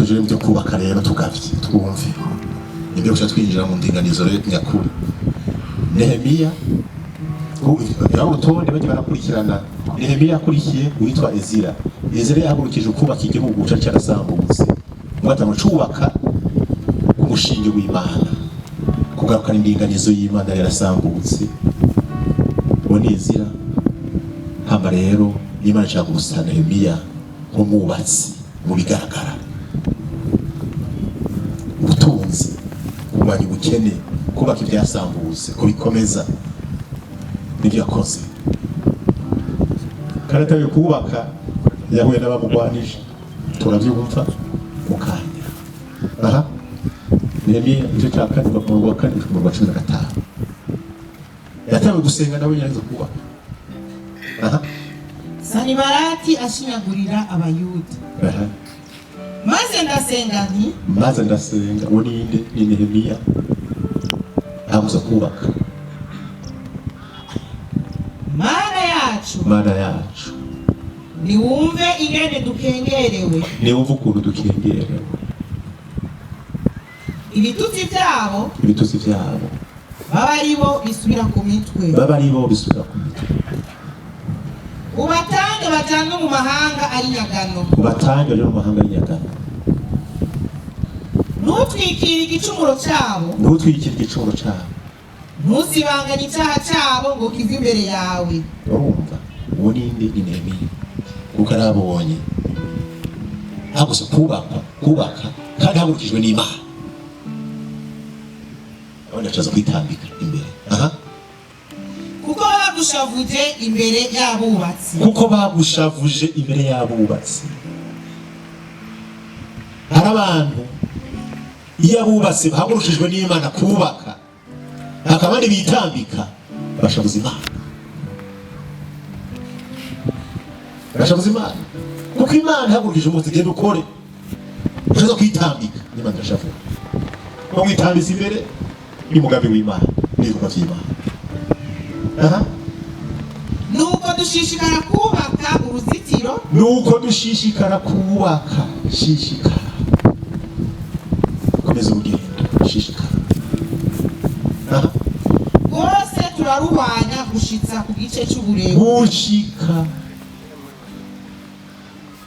tuje mu byo kubaka rero tugavye twumve ibyo gusa twinjira mu ndinganizo rero nyakuri. Nehemiya yabo tonde baje barakurikirana. Nehemiya akurikiye witwa Ezira. Ezira yahagurukije kubaka igihugu cyarasambutse mwatano cubaka umushinge w'Imana kugarukana indinganizo y'Imana yarasambutse. Bone Ezira hamba rero Imana cyangwa gusa Nehemiya nk'umubatsi mu bigaragara, ubutunzi, kumanya ubukene, kubaka ibyasambutse, kubikomeza n'ibyo yakoze. Karata yo kubaka yahuye n'abamugwanije turabyumva mu kanya. Aha Nehemiya icyo cyakane mu wa kane mu 15 yatawe gusenga nawe yanze kubaka. Aha Sanibalati ashinyagurira abayuda. Aha maze ndasenga urinde ni Nehemiya abuza kubaka. Mana yacu niwumve ingene dukengerewe, niwumve ukuntu dukengerewe, ibitutsi byabo baba aribo bisubira ku mitwe, ubatange bajyanwe mu mahanga ari nyagano, ntutwikire igicumuro cyabo, ntuzibanganye icyaha cyabo ngo kive imbere yawe. urumva uwo ninde ni Nehemiya kuko arabonye hagusa kubaka kandi hagurukijwe n'Imana. abandi bacaza kwitambika imbere. Aha kuko bagushavuje imbere y'abubatsi. hari abantu iyo abubatsi bahagurukijwe n'Imana kubaka akabandi bitambika bashavuza Imana kuko Imana hagurukije umuntu genda ukore ushaka kwitambika n'Imana irashavuga ngo mwitambise imbere y'umugambi w'Imana n'ibikorwa by'Imana. Aha nuko dushishikara kubaka uruzitiro, shishikara komeza urugendo shishikara. Aha bose turaruhanya gushitsa ku gice cy'uburebure, gushika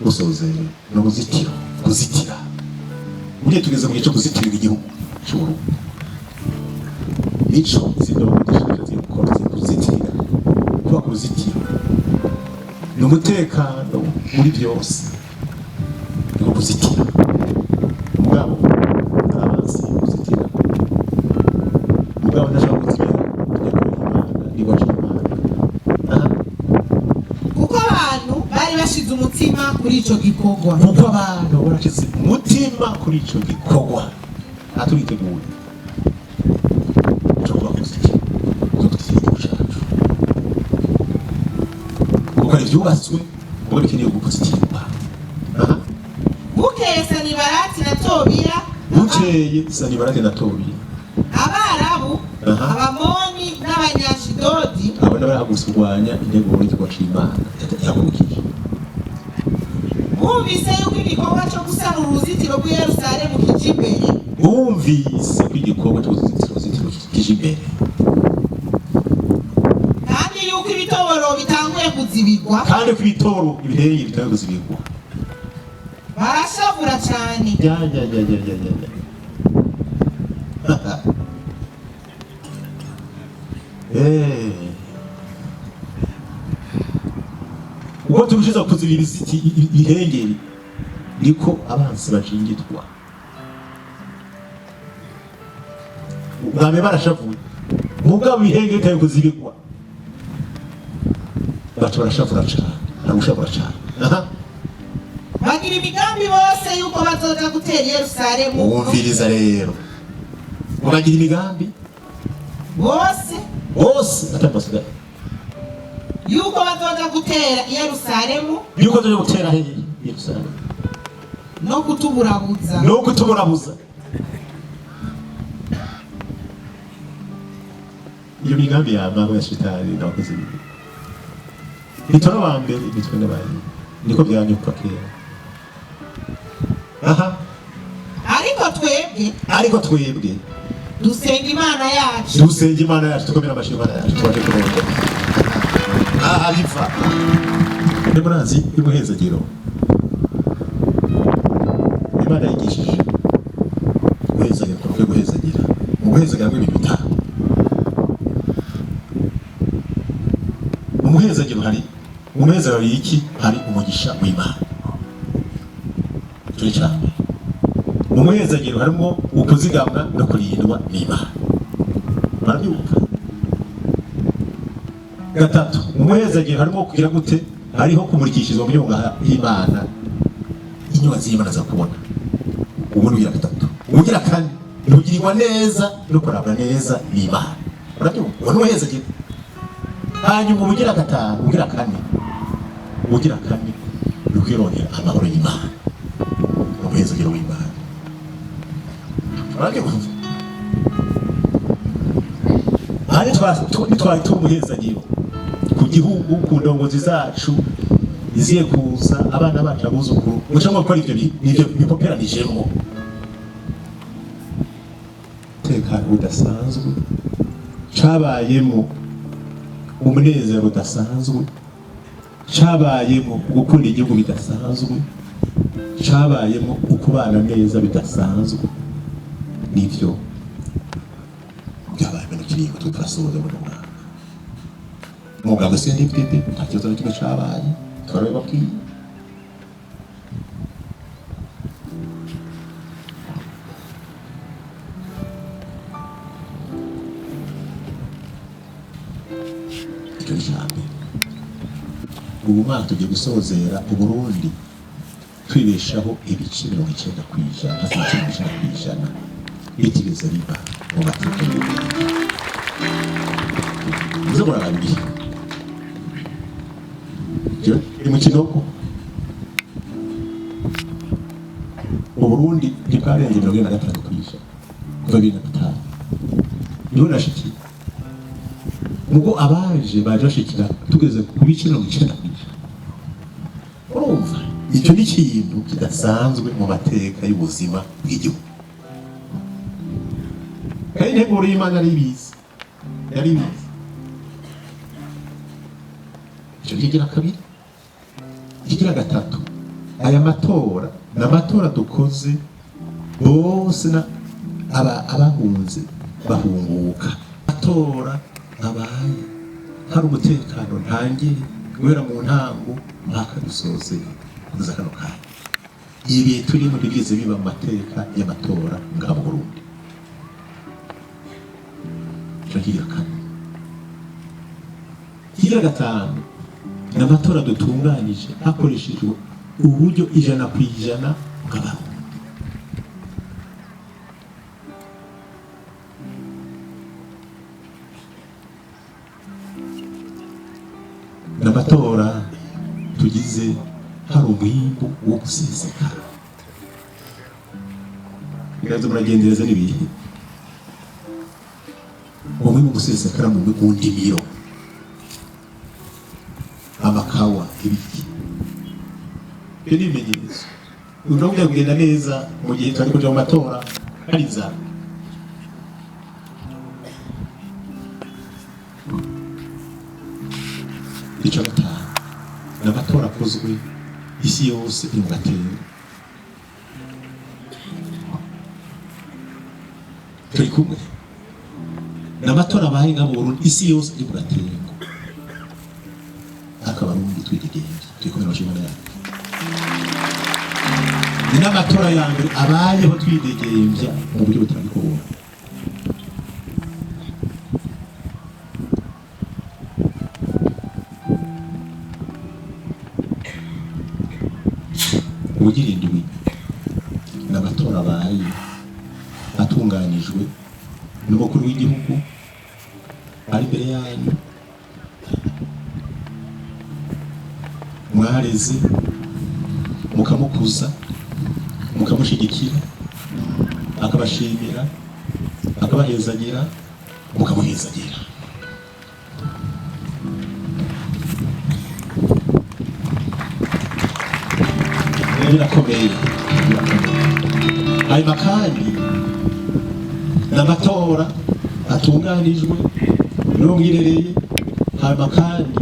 gusozera no kuzitira uriye tugeze mu gice kuzitira igihugu cy'Uburundi. Nico kuzitira kuba kuzitira ni umutekano muri byose, no kuzitira mugabo arabansi kuzitira mugabo ndashaka kuzitira Imana. kuko abantu bari bashize umutima kuri ico gikorwa, aturiteguye kuko ibyubatswe ngo bikeneye gupositiva. Aha bukeye Sanibalati na Tobiya Abarabu, Abamoni n'Abanyashidodi abana barahagusubwanya intego y'Igihugu cy'Imana yahagurukije. bumvise yuko igikorwa cyo gusana uruzitiro rw'i Yerusalemu kije imbere, kandi yuko ibitoboro bitanguye kuzibirwa, barashavura cyane. uko turushiza kuzibira ibihengeri niko abansi bajingitwa. Ubwame barashavuye mugabo ihengeri tayo kuzibirwa bato barashavura cyane. Aha bagira imigambi bose yuko bazoja gutera Yerusalemu. Umviriza rero bagira imigambi bose atambasiga yuko bazoja gutera Yerusalemu, no kutuburabuza. Iyo migambi ya mama ya shitani n'abakozi bibi bitoro bambere imitwe n'abayi niko byanyuka kera. Aha bubake, ariko twebwe dusenga Imana yacu. dusenga Imana yacu, tukomera amashyi Imana yacu, twaje kurongera aha biva. Murazi imuhezagiro Imana yigishije guhezagira, kuko guhezagira mu guhezagira ibintu bitanu. Mu muhezagiro hari iki? Hari umugisha w'Imana. Turi cyane mu muhezagiro harimo ukuzigamwa no kurindwa n'Imana. Barabyumva? Gatatu, mu muhezagiro harimo kugira gute? Hariho kumurikishizwa mu nyunga y'Imana, inyunga z'Imana za kubona. Ubu nugira gatatu. Ugira kane, nugirirwa neza no kurabwa neza n'Imana. Barabyumva? Ubu muhezagiro. Hanyuma ubugira gatanu, ubugira kane ni ukwironera amahoro y'Imana, umuhezagiro w'Imana. Barabyumva? Hari twari tumuhezagiro ku gihugu, ku ndongozi zacu iziye kuza, abana bacu, abuzukuru, mucamo gukora ibyo bipoperanijemo. Tekano udasanzwe cabayemo, umunezero udasanzwe cabayemo, gukunda igihugu bidasanzwe cabayemo, ukubana neza bidasanzwe. Nivyo byabaye mu kiringo turasoza mu mwaka. Mugabo se n'ibindi nta kibazo kimwe cabaye, twarababwiye. Ubu mwaka tugiye gusozera Uburundi twibeshaho ibice 90%, hafi 90% bitigeze biba mu mateka y'Uburundi. Muze murababiri iri mu Kinogo, Uburundi ntibwarenze 76% kuva 2005 niho nashikiye. Mugo abaje bashikira tugeze ku bice 90%. Urumva icyo ni ikintu kidasanzwe mu mateka y'ubuzima bw'igihugu. Kandi intego y'Imana yari ibizi. Icyo kigira kabiri. Kigira gatatu, aya matora n'amatora dukoze bose abahunze bahunguka. Matora abaye hari umutekano ntangire guhera mu ntango mpaka dusoze kuza kano kanya. Ibi turimo ntibigeze biba mu mateka y'amatora nga mu Burundi. Kigira kane. Kigira gatanu, n'amatora dutunganyije hakoreshejwe uburyo 100% bw'abantu. N'amatora tugize hari umwimbu wo guseseka. Biraza muragendereza n'ibihe. Umwimbu gusesekara mu ndimiro, amakawa, ibiki. Ibyo ni ibimenyetso. Urabona kugenda neza mu gihe twari kuja mu matora hari inzara. Icyo gatanu, n'amatora akozwe isi yose iri mu gatero. Turi kumwe. N'amatora abaye nga mu Burundi isi yose iri mu gatero. Akabarundi twidegenje, twikomera abashimana yacu. Ni n'amatora ya mbere abayeho twidegenja mu buryo butandukanye. Ubugira indwi n'amatora abaye atunganijwe n'umukuru w'igihugu ari imbere yanyu, mwareze mukamukuza mukamushigikira, akabashimira, akabahezagira, mukamuhezagira. Birakomeye. Hanyuma kandi n'amatora atunganijwe n'ubwirereye hanyuma kandi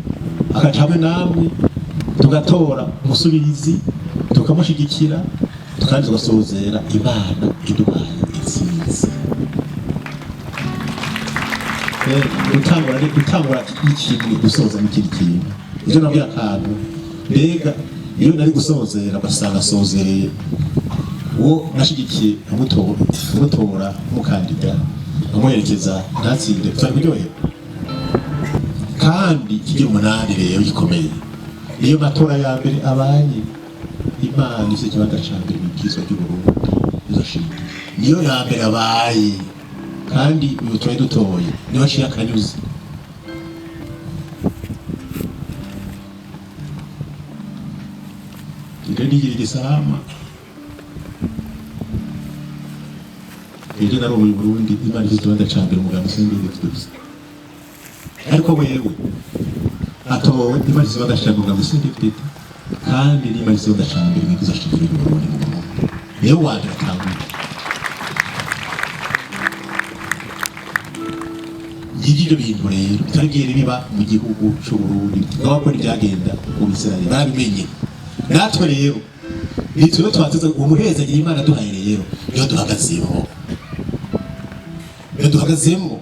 akaca hamwe namwe tugatora umusubirizi tukamushyigikira kandi tugasozera Imana iduhaye intsinzi. Gutangura ikintu gusoza n'ikindi kintu ivyo nabwira akantu mbega iyo nari gusozera ugasanga asozereye uwo nashigikiye amutora umukandida amuherekeza ntatsinde vyari kuryohera. Kandi ikigira umunani rero gikomeye iyo matora ya mbere abaye Imana ise kibaga ca mbere mu bwiza ry'Uburundi izoshimira niyo ya mbere abaye kandi uyu twari dutoye niho aciye akanyuze. Ire nigira igisama ejo nari mu Burundi Imana ise kibaga ca mbere umugambi sendeye tuzi ariko wewe atowe Imana ise kibaga ca mbere umugambi sendeye kandi n'Imana ise kibaga ca mbere mu bwiza ry'Uburundi niyo wanje atanguye. Ibyo bintu rero bitagera biba mu gihugu cy'u Burundi n'abakora ibyagenda mu Israel barabimenye. Natwe rero nitwe twateze umuheza agira Imana duhaye rero iyo duhagazemo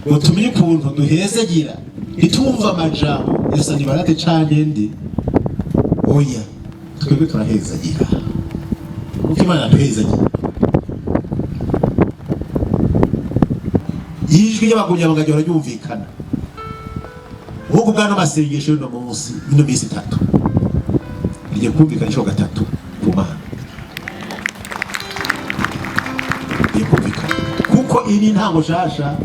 ngo tumenye ukuntu duhezagira ntitumva amajambo yasa nibarate canke ndi oya twebwe turahezagira kuko Imana duhezagira. Ijwi y'abagunya bagajya ryumvikana ubu bwana masengesho no munsi ino minsi 3 igiye kumvikana cyo gatatu ku Mana igiye kumvikana kuko ini ntango shasha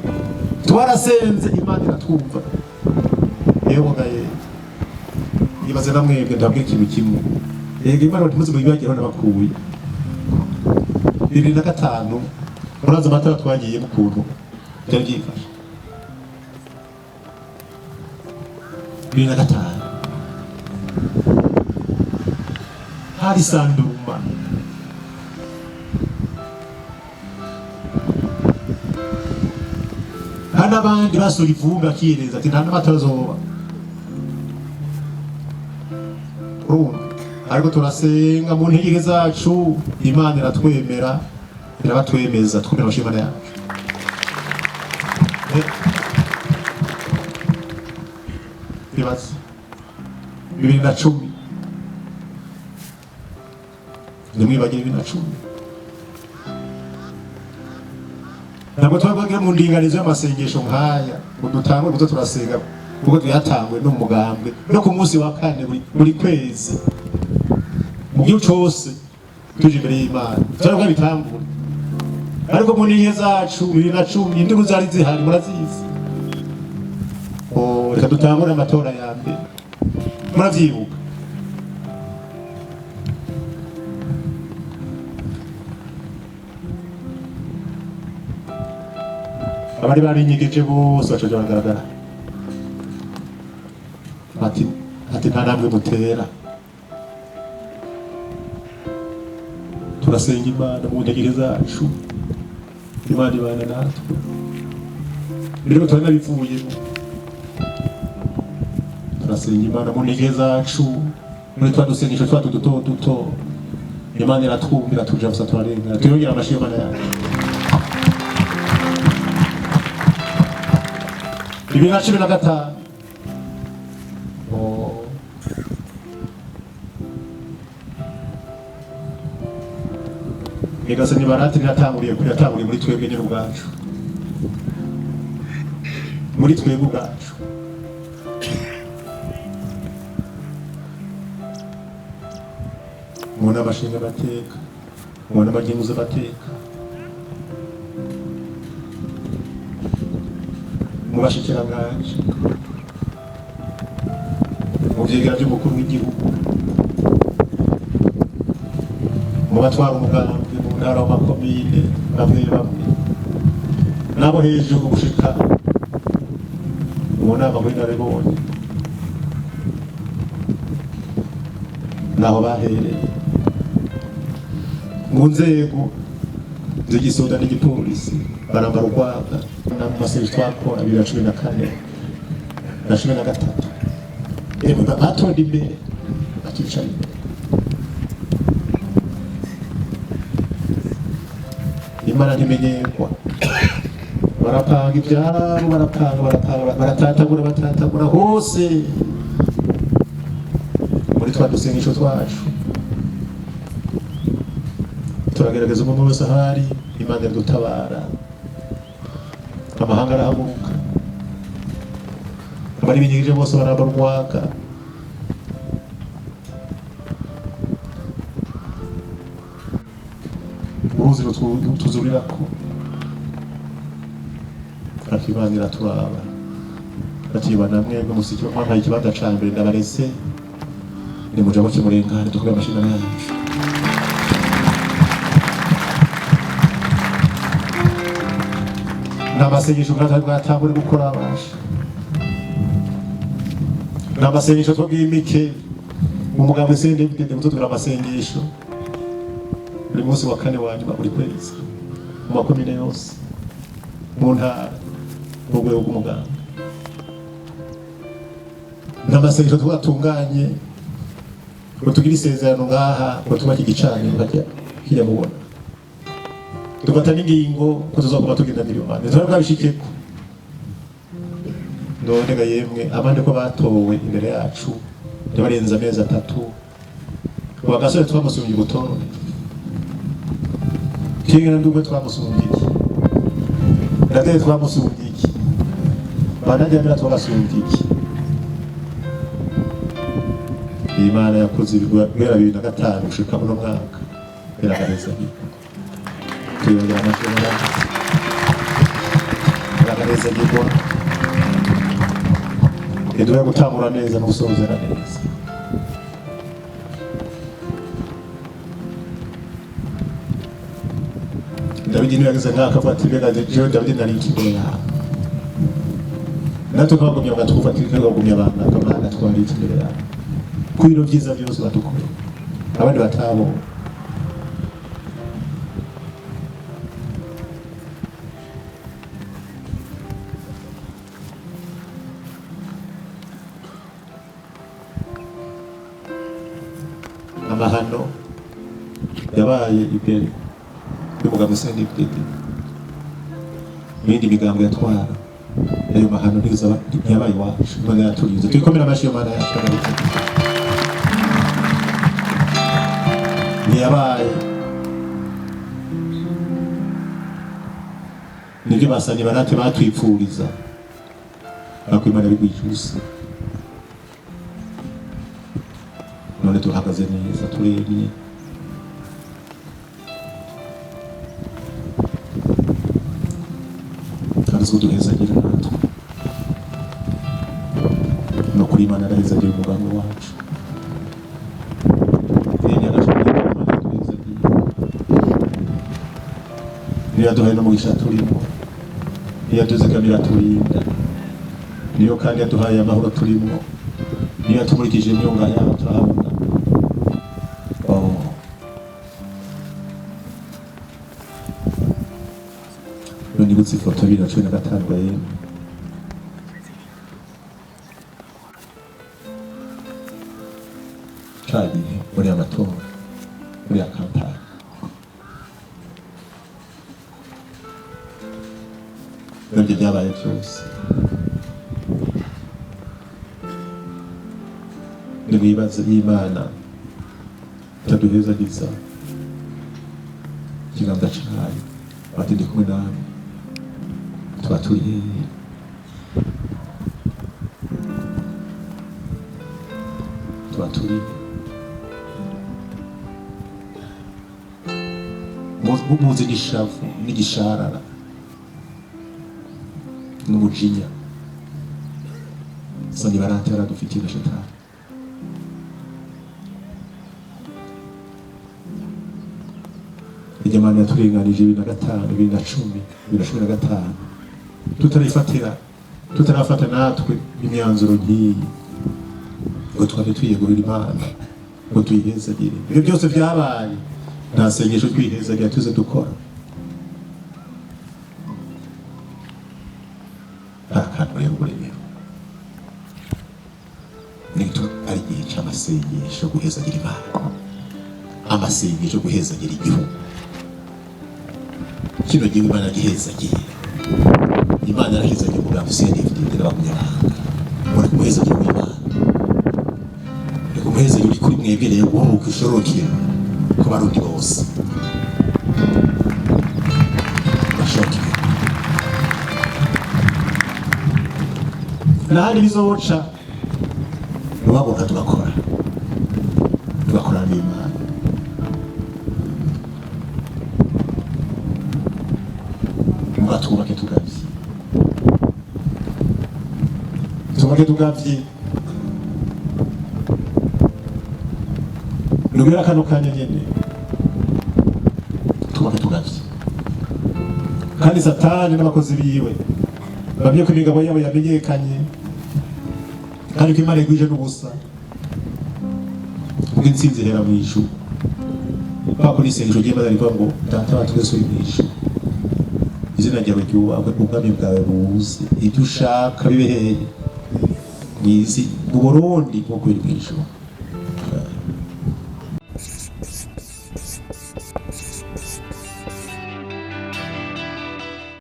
twarasenze Imana iratwumva. Yewe ngaye ibaze namwebwe ndabwe ikintu kimwe yego Imana tumaze mu bibagiro n'abakuye 2005 muraza amatara twagiye mu kuntu byarifashe 2005 hari Sanduma hana abandi basura ivumbi akireza ati nta n'amatara azoba ariko turasenga mu ntege zacu Imana iratwemera irabatwemeza twemera abashimana yacu. Bibaza 2010 nimwibagire 2010 ntabwo twabagira mu ndinganizo y'amasengesho nkaya ngo dutangwe kuzo turasenga kuko tuyatangwe no mugambwe no ku munsi wa kane buri kwezi mu gihe cyose tuje imbere y'Imana turavuga bitangure ariko mu nihe zacu 2010 indimu zari zihari murazizi. Reka dutangure amatora ya mbere muravyibuka abari barinyegeje bose bacaje bagaragara ati nta namwe mutera turasenga Imana mu ntege zacu Imana ibana natwe rero turanabivuye turasenga Imana mu ntege zacu muri twadusengesho twatu duto Imana iratwumvira tuja gusa turarenga tuyongera amashyi Imana yacu. 2015 Megase ni barati natanguriye muri twebwe ni ubwacu muri twebwe ubwacu mwana bashinga bateka mwana bagenguza bateka mubashikira nganje mu vyegera by'umukuru w'igihugu mu batwara umugambi mu ntara w'amakomine bamwe nabo hejuru gushika mu nama bw'inararibonye naho bahereye mu nzego z'igisoda n'igipolisi barambara urwaga n'amasengesho twakora 2014 na 2013 batonda imbere bakicara imbere. Imana ntimenyerwa, barapanga ibyaro, baratatagura hose muri twa dusengesho twacu. Turagerageza umuntu wese ahari, Imana iradutabara, amahanga arahaguruka, abari binyigije bose barabarwaga. Uruzi tuzurirako ati Imana iraturaba, ati bana mwebwe musiki mwampaye ikibanza ca mbere ndabarese ni mujabo kimurengane tukora amashina yacu. N'amasengesho bwatangure gukora abasha, n'amasengesho twabwimike mu mugambi sende bidende mututura amasengesho buri munsi wa kane wa nyuma buri kwezi mu makomine yose mu ntara mu rwego rw'umuganga. N'amasengesho twatunganye ngo tugire isezerano ngaha ngo tubake igicaniro kijya mubona, tugata n'ingingo ko tuzakoma tugendanira Imana turabwabishikeko. None ga yemwe abandi ko batowe imbere yacu barenza amezi 3 bagasore twamusumbye ubutoro kingana ndumwe twamusumbye iki ndate twamusumbye iki banajya mbere twabasumbye iki. Imana yakoze ibigwera 2005 gushika mu mwaka biragareza iki tuyongera amashanyarazi biragareza igwa Edwe gutangura neza no gusozera neza. David niwe yagize ngakafata ibega je David nari ikigoya. Nato twagumye bagatufa twikega gumye abana kamana twari ikimbere ya. Kuiro byiza byose batukora. Abandi batabo. Amahano yabaye imbere y'umugambi sende ibwite ibindi migambo yatwara ayo mahano ntiza yabaye iwacu. Imana yaturize twikomera amashyi Imana yacu ntiyabaye nibyo basanye barate batwipfuriza bakwimana bigwijuse. None tuhagaze neza turebye karizwa duhezagira natwe no kuri Imana arahezagira umugambi wacu. Niyo yaduhaye n'umugisha turimo, niyo yaduzigamira turinda, niyo kandi yaduhaye amahoro turimo, niyo yatumurikije imyunga yaho turahabona. Nibutse ifoto 2015 yemwe cagiye muri amatora muri akampani nabyo byabaye byose. Nibibaze Imana taduhezagiza ikiganza cyayo bati ndi kumwe nawe tuba turi muzi n'ishavu n'igisharara n'umujinya sani barantera dufitiye na shetani. Ijamani yaturenganije 2005 2010 2015 tutarafata natwe imyanzuro nk'iyi ngo twari twiyegurira Imana ngo tuyihezagire. Ibyo byose byabaye nta sengesho twihezagira tuze dukora igihe cy'amasengesho guhezagira Imana, amasengesho guhezagira igihugu. Kino gihugu Imana gihezagiye, Imana yarahezagiye umugambi CNDD-FDD n'abanyamahanga. Muri kumuhezagira Imana, muri kumuhezagira uri kuri mwegereye guhubuka ishorokera ku barundi bose bashokiwe. Nahandi bizoca nubaguka tugakorana n'Imana. Twubake tugavye nubera kano kanya nyene, twubake tugavye. Kandi Satani n'abakozi biwe bamye ko imigabo yabo yamenyekanye, kandi ko Imana igwije n'ubusa, ubwo intsinzi ihera mw'ijuru. Bakora isengesho ry'Imana rivuga ngo Data wa twese uri mw'ijuru, izina ryawe ryubahwe, ubwami bwawe buze, ibyo ushaka bibe hehe mw'isi mu Burundi nk'uko biri mw'ijuru.